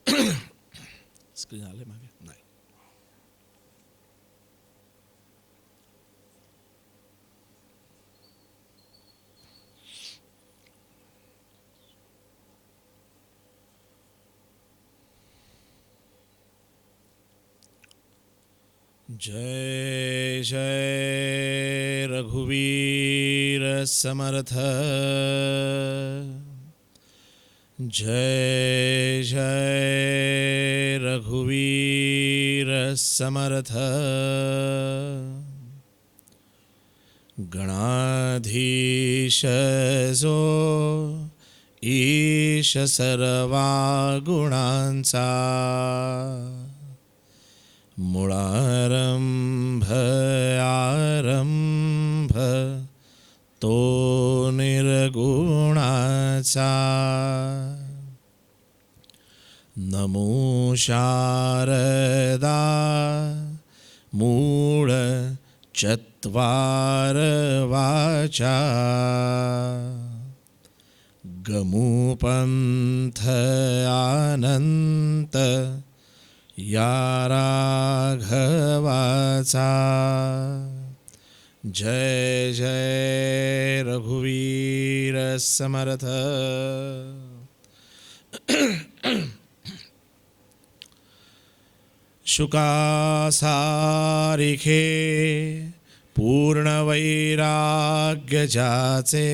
Screen आले मागे नाही. जय जय रघुवीर समर्थ. जय जय रघुवीर समर्थ. गणाधीश जो ईश सर्वा गुणांचा, मुळारंभ आरंभ तो निर्गुणाचा. नमो शारदा मूळ चत्वार वाचा, गमुपंथ आनंत या राघवाचा. जय जय रघुवीर समर्थ. शुकासारिखे पूर्ण वैराग्य जाचे,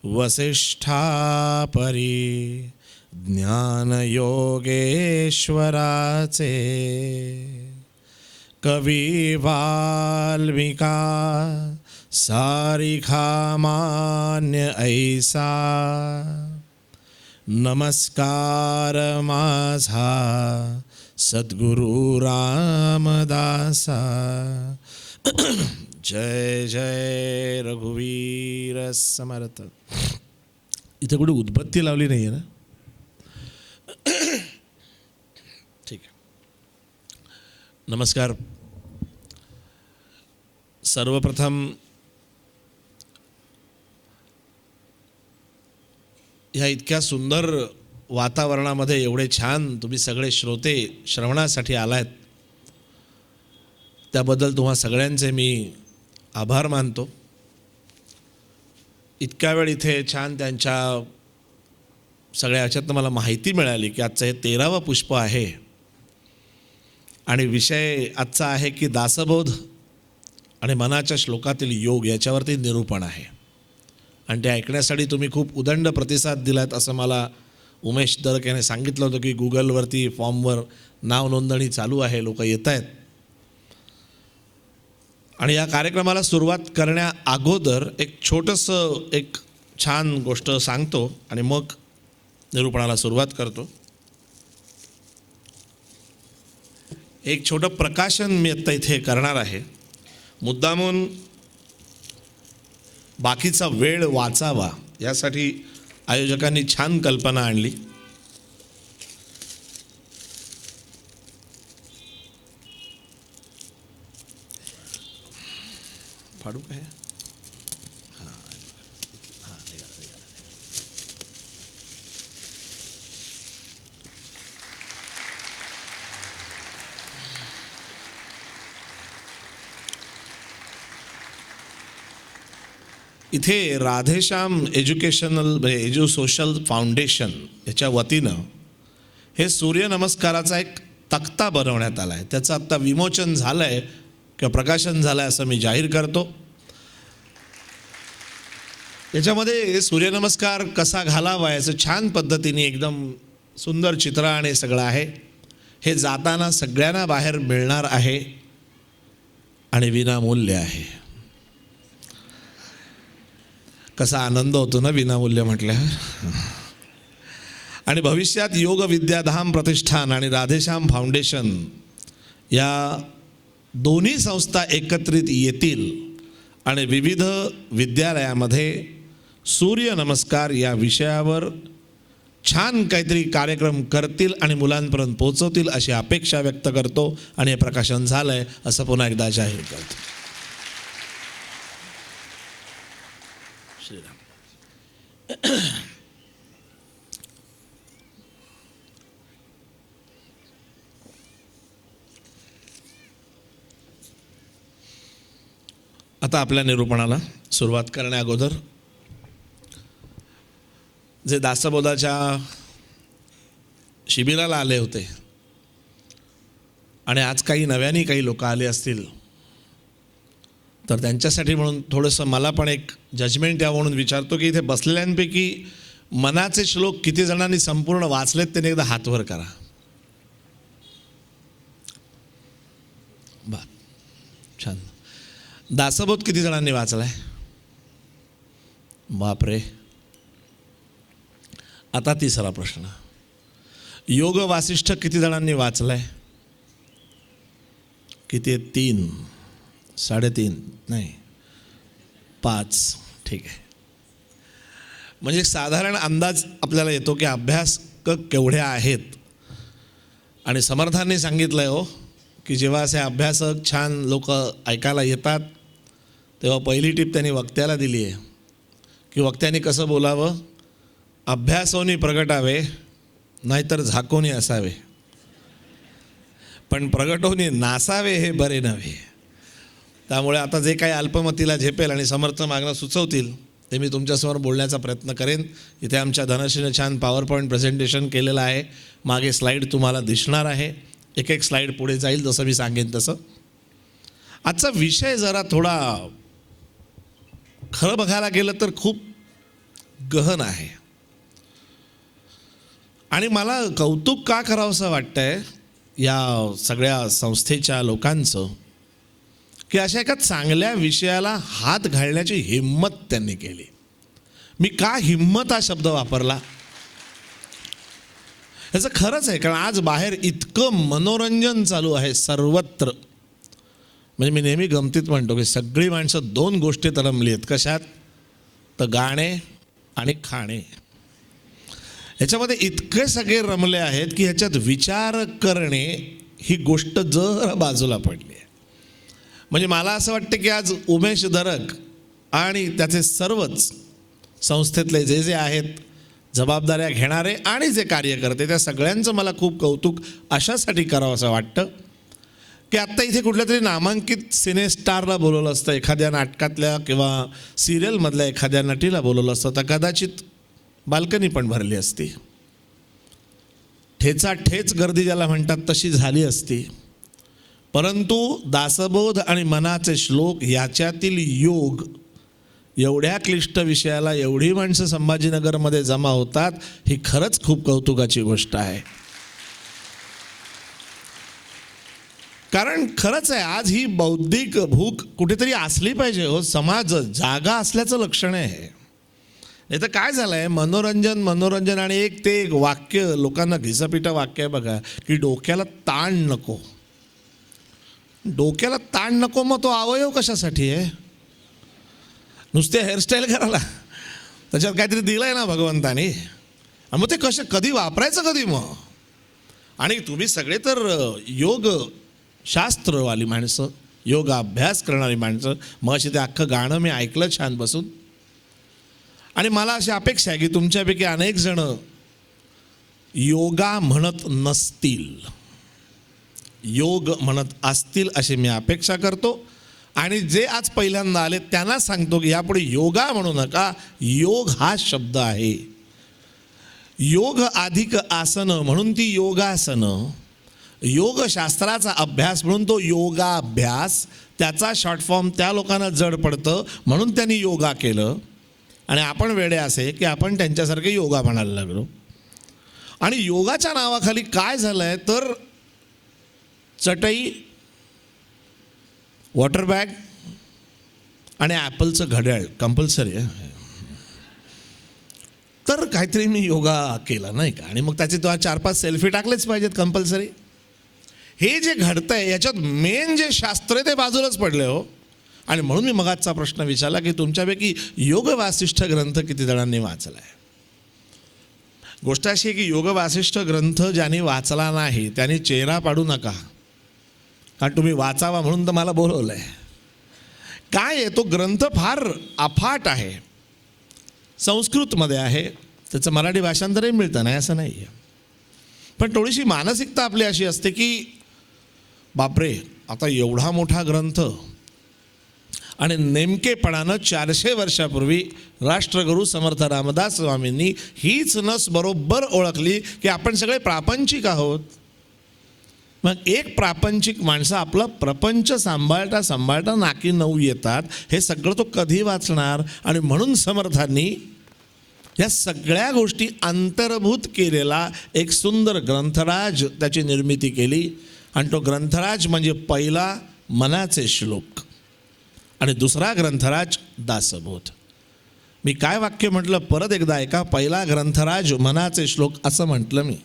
वसिष्ठा परी ज्ञान योगेश्वराचे. कवी वाल्मिका सारिखा मान्य ऐसा, नमस्कार माझा सद्गुरु रामदासा. जय जय रघुवीर समर्थ. इथे कुठे उदबत्ती लावली नाही आहे ना? ठीक आहे. नमस्कार. सर्वप्रथम ह्या इतक्या सुंदर वातावरणामध्ये एवढे छान तुम्ही सगळे श्रोते श्रवणासाठी आलात, त्याबद्दल तुम्हा सगळ्यांचे मी आभार मानतो. इतक्या वेळ इथे छान त्यांच्या सगळ्या ह्याच्यातनं मला माहिती मिळाली की आजचं हे 13वं पुष्प आहे आणि विषय आजचा आहे की दासबोध आणि मनाच्या श्लोकातील योग याच्यावरती निरूपण आहे. आणि ते ऐकण्यासाठी तुम्ही खूप उदंड प्रतिसाद दिलात असं मला उमेश दरक याने सांगितलं होतं की गुगलवरती फॉर्मवर नाव नोंदणी चालू आहे, लोक येत आहेत. आणि या कार्यक्रमाला सुरुवात करण्या अगोदर एक छोटंसं एक छान गोष्ट सांगतो आणि मग निरूपणाला सुरुवात करतो. एक छोटं प्रकाशन मी आत्ता इथे करणार आहे. मुद्दामून बाकीचा वेळ वाचावा यासाठी आयोजकांनी छान कल्पना आणली. फाडू काय? इथे Radheshyam educational edu social foundation याच्या वतीनं हे सूर्यनमस्काराचा एक तक्ता बनवण्यात आला आहे. त्याचं आत्ता विमोचन झालं आहे किंवा प्रकाशन झालं आहे असं मी जाहीर करतो. याच्यामध्ये सूर्यनमस्कार कसा घालावा याचं छान पद्धतीने एकदम सुंदर चित्र आणि सगळं आहे. हे जाताना सगळ्यांना बाहेर मिळणार आहे आणि विनामूल्य आहे. कसा आनंद होतो ना विनामूल्य म्हटल्यावर. आणि भविष्यात योग विद्याधाम प्रतिष्ठान आणि राधेश्याम फाउंडेशन या दोन्ही संस्था एकत्रित येतील आणि विविध विद्यालयामध्ये सूर्य नमस्कार या विषयावर छान काहीतरी कार्यक्रम करतील आणि मुलांपर्यंत पोहोचवतील अशी अपेक्षा व्यक्त करतो. आणि हे प्रकाशन झालं आहे असं पुन्हा एकदा जाहीर करतो. श्रीराम. आता आपल्या निरूपणाला सुरुवात करण्या अगोदर जे दासबोधाच्या शिबिराला आले होते आणि आज काही नव्याने काही लोक आले असतील तर त्यांच्यासाठी म्हणून थोडंसं मला पण एक जजमेंट यावं म्हणून विचारतो की इथे बसलेल्यांपैकी मनाचे श्लोक किती जणांनी संपूर्ण वाचलेत त्यांनी एकदा हात वर करा. छान. दासबोध किती जणांनी वाचलाय? बापरे. आता तिसरा प्रश्न, योग वासिष्ठ किती जणांनी वाचलाय? किती? 3, 3.5 नाही 5. ठीक आहे. म्हणजे साधारण अंदाज आपल्याला येतो की अभ्यासक केवढे आहेत. आणि समर्थांनी सांगितलं आहे हो की जेव्हा असे अभ्यासक छान लोक ऐकायला येतात तेव्हा पहिली टीप त्यांनी वक्त्याला दिली आहे की वक्त्याने कसं बोलावं? अभ्यासोनी प्रगटावे नाहीतर झाकोनी असावे, पण प्रगटोनी नासावे हे बरे नव्हे. त्यामुळे आता जे काही अल्पमतीला झेपेल आणि समर्थ मागणं सुचवतील ते मी तुमच्यासमोर बोलण्याचा प्रयत्न करेन. इथे आमच्या धनश्रीने छान पॉवर पॉईंट प्रेझेंटेशन केलेलं आहे. मागे स्लाईड तुम्हाला दिसणार आहे. एक एक स्लाईड पुढे जाईल जसं मी सांगेन तसं. आजचा विषय जरा थोडा खरं बघायला गेलं तर खूप गहन आहे. आणि मला कौतुक का करावंसं वाटतंय या सगळ्या संस्थेच्या लोकांचं की अशा एका चांगल्या विषयाला हात घालण्याची हिम्मत त्यांनी केली. मी का हिम्मत हा शब्द वापरला याचं खरंच आहे, कारण आज बाहेर इतकं मनोरंजन चालू आहे सर्वत्र. म्हणजे मी नेहमी गमतीत म्हणतो की सगळी माणसं 2 गोष्टीत रमली आहेत. कशात? तर गाणे आणि खाणे. ह्याच्यामध्ये इतके सगळे रमले आहेत की ह्याच्यात विचार करणे ही गोष्ट जरा बाजूला पडली आहे. म्हणजे मला असं वाटतं की आज उमेश दरक आणि त्याचे सर्वच संस्थेतले जे जे आहेत जबाबदाऱ्या घेणारे आणि जे कार्य करते त्या सगळ्यांचं मला खूप कौतुक अशासाठी करावं असं वाटतं की आत्ता इथे कुठल्या तरी नामांकित सिनेस्टारला बोलवलं असतं, एखाद्या नाटकातल्या किंवा सिरियलमधल्या एखाद्या नटीला बोलवलं असतं तर कदाचित बाल्कनी पण भरली असती. ठेच गर्दी ज्याला म्हणतात तशी झाली असती. परंतु दासबोध आणि मनाचे श्लोक याच्यातील योग एवढ्या क्लिष्ट विषयाला एवढी माणसं संभाजीनगरमध्ये जमा होतात ही खरंच खूप कौतुकाची गोष्ट आहे. कारण खरंच आहे आज ही बौद्धिक भूक कुठेतरी असली पाहिजे हो. समाज जागा असल्याचं लक्षण आहे. नाही तर काय झालं आहे, मनोरंजन आणि ते एक वाक्य लोकांना घिसापिटा वाक्य आहे बघा की डोक्याला ताण नको. डोक्याला ताण नको मग तो अवयव कशासाठी आहे? नुसते हेअरस्टाईल करायला त्याच्यात काहीतरी दिलं आहे ना भगवंतानी. मग ते कधी वापरायचं कधी मग? आणि तुम्ही सगळे तर योग शास्त्रवाली माणसं, योग अभ्यास करणारी माणसं. मग अशी ते अख्खं गाणं मी ऐकलं छान बसून. आणि मला अशी अपेक्षा आहे की तुमच्यापैकी अनेक जण योगा म्हणत नसतील, योग म्हणत असतील अशी मी अपेक्षा करतो. आणि जे आज पहिल्यांदा आले त्यांना सांगतो की यापुढे योगा म्हणू नका, योग हा शब्द आहे. योग अधिक आसन म्हणून ती योगासनं, योगशास्त्राचा अभ्यास म्हणून तो योगाभ्यास. त्याचा शॉर्ट फॉर्म त्या लोकांना जड पडतं म्हणून त्यांनी योगा केलं. आणि आपण वेडे असे की आपण त्यांच्यासारखे योगा म्हणायला लागलो. आणि योगाच्या नावाखाली काय झालं आहे तर चटई, वॉटर बॅग आणि ॲपलचं घड्याळ कंपल्सरी आहे. तर काहीतरी मी योगा केला नाही का, आणि मग त्याचे तो 4-5 सेल्फी टाकलेच पाहिजेत कंपल्सरी. हे जे घडतं आहे याच्यात मेन जे शास्त्र आहे ते बाजूलाच पडले हो. आणि म्हणून मी मगाचा प्रश्न विचारला की तुमच्यापैकी योग वासिष्ठ ग्रंथ किती जणांनी वाचला आहे? गोष्ट अशी आहे की योग वासिष्ठ ग्रंथ ज्यांनी वाचला नाही त्यांनी चेहरा पाडू नका, कारण तुम्ही वाचावा म्हणून तर मला बोलवलं आहे. काय आहे तो ग्रंथ फार अफाट आहे, संस्कृतमध्ये आहे, त्याचं मराठी भाषांतरही मिळतं नाही असं नाही आहे. पण थोडीशी मानसिकता आपली अशी असते की बापरे आता एवढा मोठा ग्रंथ आणि नेमकेपणानं 400 वर्षापूर्वी राष्ट्रगुरू समर्थ रामदास स्वामींनी हीच नस बरोबर ओळखली की आपण सगळे प्रापंचिक आहोत. मग एक प्रापंचिक माणसं आपलं प्रपंच सांभाळता सांभाळता नाकी नऊ येतात. हे सगळं तो कधी वाचणार. आणि म्हणून समर्थांनी या सगळ्या गोष्टी अंतर्भूत केलेला एक सुंदर ग्रंथराज त्याची निर्मिती केली. आणि तो ग्रंथराज म्हणजे पहिला मनाचे श्लोक आणि दुसरा ग्रंथराज दासबोध. मी काय वाक्य म्हटलं परत एकदा ऐका. पहिला ग्रंथराज मनाचे श्लोक असं म्हटलं मी.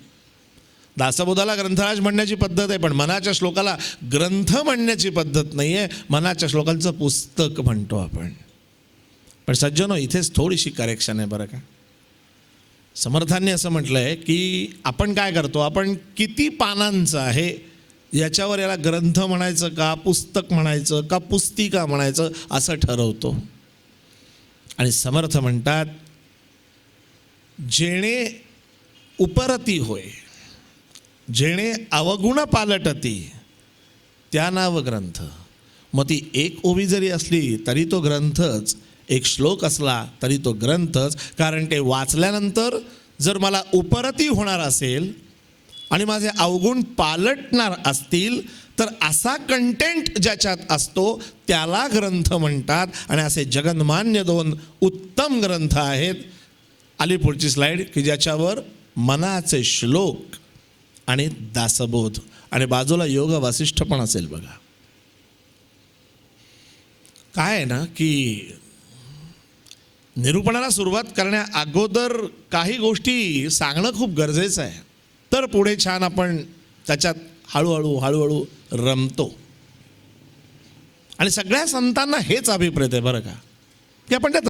दासबोधाला ग्रंथराज म्हणण्याची पद्धत आहे, पण मनाच्या श्लोकाला ग्रंथ म्हणण्याची पद्धत नाही आहे. मनाच्या श्लोकांचं पुस्तक म्हणतो आपण. पण सज्जनो, इथेच थोडीशी करेक्शन आहे बरं का. समर्थांनी असं म्हटलं आहे की आपण काय करतो, आपण किती पानांचं आहे याच्यावर याला ग्रंथ म्हणायचं का, पुस्तक म्हणायचं का, पुस्तिका म्हणायचं असं ठरवतो. आणि समर्थ म्हणतात, जेणे उपरती होय, जेणे अवगुण पालटती, त्या नाव ग्रंथ. मग ती एक ओवी जरी असली तरी तो ग्रंथच, एक श्लोक असला तरी तो ग्रंथच. कारण ते वाचल्यानंतर जर मला उपरती होणार असेल आणि माझे अवगुण पालटणार असतील तर असा कंटेंट ज्याच्यात असतो त्याला ग्रंथ म्हणतात. आणि असे जगन्मान्य 2 उत्तम ग्रंथ आहेत. आली पुढची स्लाईड की ज्याच्यावर मनाचे श्लोक आणि दासबोध आणि बाजूला योग वासिष्ठ पण असेल बघा. काय आहे ना की निरूपणाला सुरुवात करण्या अगोदर काही गोष्टी सांगणं खूप गरजेचं आहे. तर पुढे छान आपण त्याच्यात हळूहळू रमतो. आणि सगळ्या संतांना हेच अभिप्रेत आहे बरं का की आपण त्यात